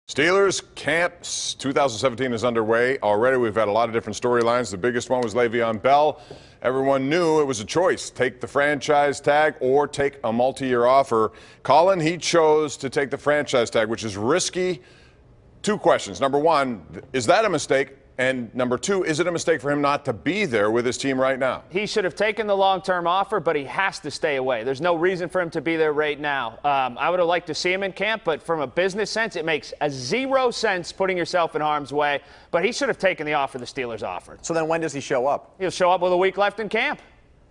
Steelers camp 2017 is underway. Already we've had a lot of different storylines. The biggest one was Le'Veon Bell. Everyone knew it was a choice. Take the franchise tag or take a multi-year offer. Colin, he chose to take the franchise tag, which is risky. Two questions. Number one, is that a mistake? And number two, is it a mistake for him not to be there with his team right now? He should have taken the long-term offer, but he has to stay away. There's no reason for him to be there right now. I would have liked to see him in camp, but from a business sense, it makes zero sense putting yourself in harm's way. But he should have taken the offer the Steelers offered. So then when does he show up? He'll show up with a week left in camp.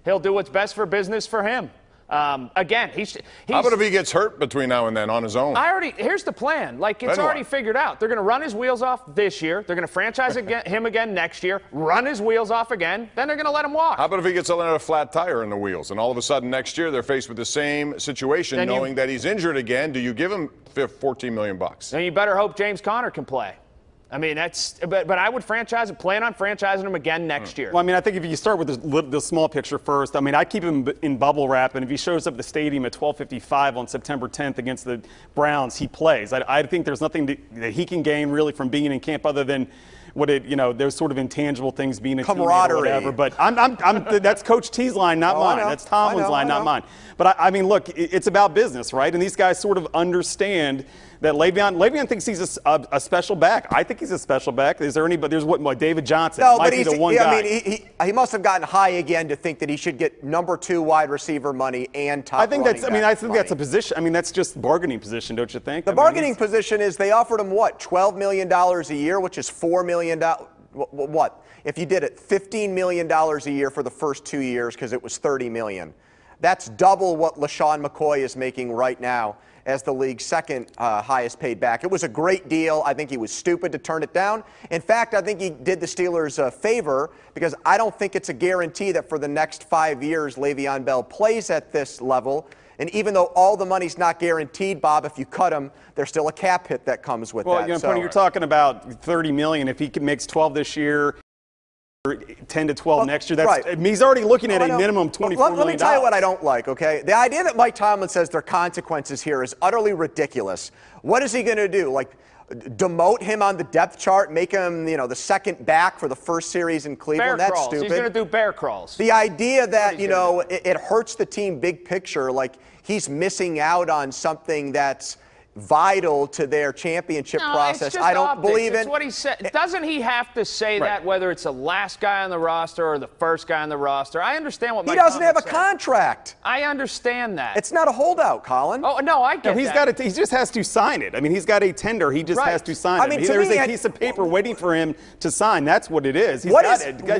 He'll do what's best for business for him. Again, he's how about if he gets hurt between now and then on his own? Here's the plan. Like, it's already figured out. They're going to run his wheels off this year. They're going to franchise him again next year, run his wheels off again. Then they're going to let him walk. How about if he gets a flat tire in the wheels and all of a sudden next year they're faced with the same situation, then knowing that he's injured again? Do you give him $14 million? Then you better hope James Conner can play. I mean, but I would plan on franchising him again next year. Well, I mean, I think if you start with the small picture first, I mean, I keep him in bubble wrap, and if he shows up at the stadium at 12:55 on September 10th against the Browns, he plays. I think there's nothing that he can gain really from being in camp other than there's sort of intangible things, being a teammate or whatever. But that's Coach T's line, not mine. That's Tomlin's line, not mine. But I mean, look, it's about business, right? And these guys sort of understand that Le'Veon thinks he's a special back. I think he's a special back. Is there anybody? There's what David Johnson. No, might but be the one guy. I mean, he must have gotten high again to think that he should get number 2 wide receiver money and top. I think that's a position. I mean, that's just bargaining position, don't you think? The bargaining position is they offered him what, $12 million a year, which is $4 million. What? If you did it, $15 million a year for the first 2 years because it was $30 million. That's double what LaShawn McCoy is making right now as the league's second highest paid back. It was a great deal. I think he was stupid to turn it down. In fact, I think he did the Steelers a favor because I don't think it's a guarantee that for the next 5 years Le'Veon Bell plays at this level. And even though all the money's not guaranteed, Bob, if you cut him, there's still a cap hit that comes with that. Well, you're talking about $30 million. If he makes 12 this year, 10 to 12 next year. I mean, he's already looking at a minimum $24 million. Let me tell you what I don't like, okay? The idea that Mike Tomlin says there are consequences here is utterly ridiculous. What is he going to do? Like, demote him on the depth chart, make him, the second back for the first series in Cleveland? Bear That's crawls. stupid. He's going to do bear crawls. The idea that, it hurts the team big picture, like he's missing out on something that's vital to their championship process. I don't believe in. It's what he said. Doesn't he have to say that whether it's the last guy on the roster or the first guy on the roster? I understand what Mike He doesn't have a said. contract. I understand that. It's not a holdout, Colin. Oh, no, I get that. He just has to sign it. I mean, he's got a tender. He just has to sign it. I mean, there's a piece of paper waiting for him to sign. That's what it is. He's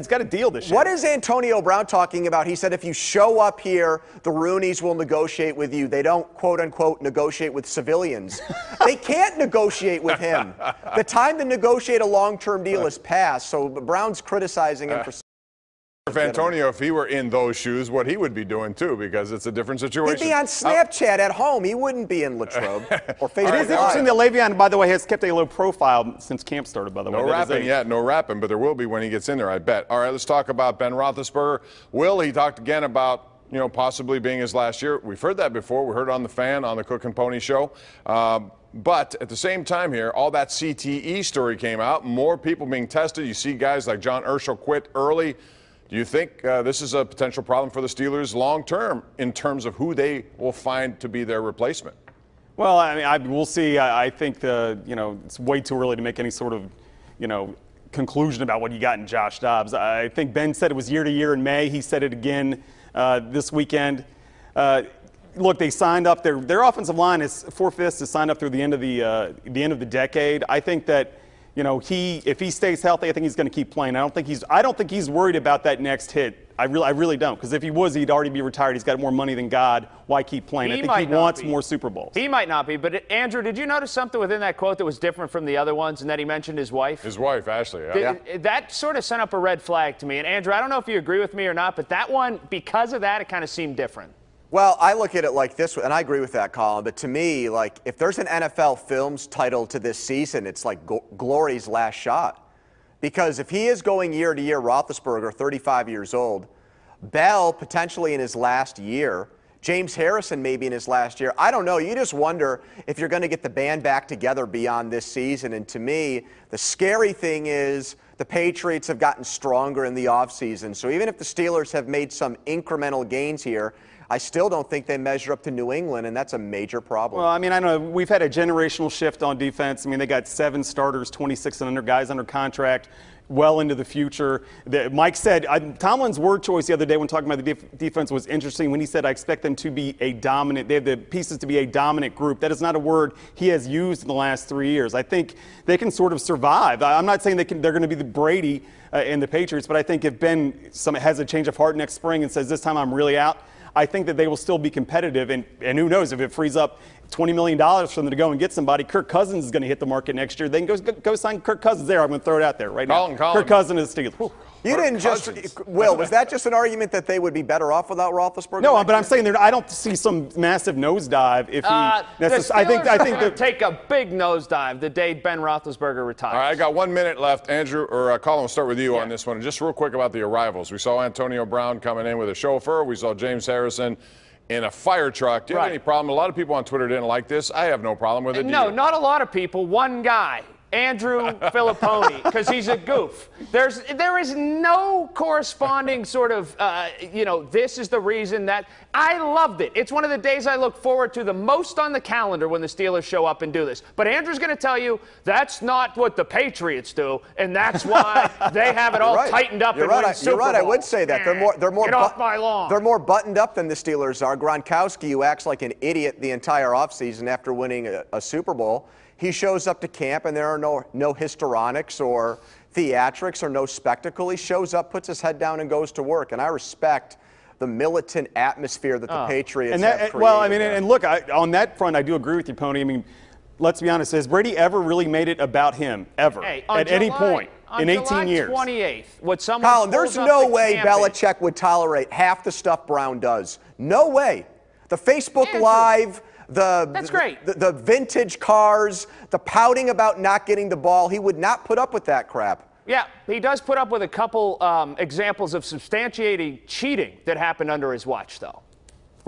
got a deal this year. What is Antonio Brown talking about? He said if you show up here, the Rooneys will negotiate with you. They don't, quote unquote, negotiate with civilians. They can't negotiate with him. The time to negotiate a long-term deal is past, so Brown's criticizing him for. If Antonio, if he were in those shoes, what he would be doing too, because it's a different situation. He'd be on Snapchat at home. He wouldn't be in Latrobe or Facebook. It is interesting that Le'Veon, by the way, has kept a low profile since camp started, by the way. No rapping yet, no rapping, but there will be when he gets in there, I bet. All right, let's talk about Ben Roethlisberger. He talked again about possibly being his last year. We've heard that before. We heard it on The Fan, on the Cook and Pony show. But at the same time here, all that CTE story came out. More people being tested. You see guys like John Urschel quit early. Do you think this is a potential problem for the Steelers long term in terms of who they will find to be their replacement? Well, I mean, we'll see. I think it's way too early to make any sort of, conclusion about what you got in Josh Dobbs. I think Ben said it was year to year in May. He said it again this weekend. Look, they signed up. Their offensive line is 4/5 is signed up through the end of the decade. I think that if he stays healthy, I think he's going to keep playing. I don't think he's worried about that next hit. I really don't, because if he was, he'd already be retired. He's got more money than God. Why keep playing? I think he wants more Super Bowls. He might not be, but Andrew, did you notice something within that quote that was different from the other ones, and that he mentioned his wife? His wife, Ashley. That sort of sent up a red flag to me. And Andrew, I don't know if you agree with me or not, but that one, because of that, it kind of seemed different. Well, I look at it like this, and I agree with that, Colin, but to me, like, if there's an NFL Films title to this season, it's like Glory's last shot. Because if he is going year to year, Roethlisberger, 35 years old, Bell, potentially in his last year, James Harrison maybe in his last year. I don't know. You just wonder if you're going to get the band back together beyond this season. And to me, the scary thing is the Patriots have gotten stronger in the offseason. So even if the Steelers have made some incremental gains here, I still don't think they measure up to New England, and that's a major problem. Well, I mean, I know we've had a generational shift on defense. I mean, they got 7 starters, 26 and under guys under contract, well into the future. Mike said, Tomlin's word choice the other day when talking about the defense was interesting when he said, I expect them to be a dominant, they have the pieces to be a dominant group. That is not a word he has used in the last 3 years. I think they can sort of survive. I'm not saying they're going to be the Brady and the Patriots, but I think if Ben has a change of heart next spring and says, this time I'm really out, I think that they will still be competitive, and who knows, if it frees up $20 million for them to go and get somebody, Kirk Cousins is going to hit the market next year. Then go sign Kirk Cousins there. I'm going to throw it out there right now. Colin. Kirk Cousins is Steelers. You didn't just, Will, was that just an argument that they would be better off without Roethlisberger? No, but I'm saying I don't see some massive nosedive if he I think they'll take a big nosedive the day Ben Roethlisberger retires. All right, I got 1 minute left. Andrew, or Colin, we'll start with you on this one. Just real quick about the arrivals. We saw Antonio Brown coming in with a chauffeur. We saw James Harrison in a fire truck. Do you have any problem? A lot of people on Twitter didn't like this. I have no problem with it. No, not a lot of people. One guy, Andrew Filipponi, because he's a goof. There is no corresponding sort of, this is the reason that I loved it. It's one of the days I look forward to the most on the calendar when the Steelers show up and do this. But Andrew's going to tell you that's not what the Patriots do, and that's why they have it all tightened up and win Super Bowl. You're right. I would say that Get off my lawn. They're more buttoned up than the Steelers are. Gronkowski, who acts like an idiot the entire offseason after winning a Super Bowl, he shows up to camp and there are no histrionics or theatrics or no spectacle. He shows up, puts his head down, and goes to work. And I respect the militant atmosphere that the Patriots have created. Well, I mean, and look, on that front, I do agree with you, Pony. I mean, let's be honest. Has Brady ever really made it about him, ever, at any point in 18 years? On July 28th, would someone Colin, there's no way Belichick would tolerate half the stuff Brown does. No way. The Facebook Live, That's great. The vintage cars, the pouting about not getting the ball, he would not put up with that crap. Yeah, he does put up with a couple examples of substantiating cheating that happened under his watch, though.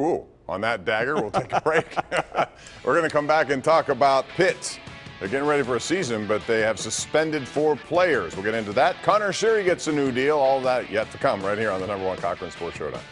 Ooh, on that dagger, we'll take a break. We're going to come back and talk about Pitt. They're getting ready for a season, but they have suspended 4 players. We'll get into that. Connor Sherry gets a new deal. All of that yet to come right here on the #1 Cochran Sports Showdown.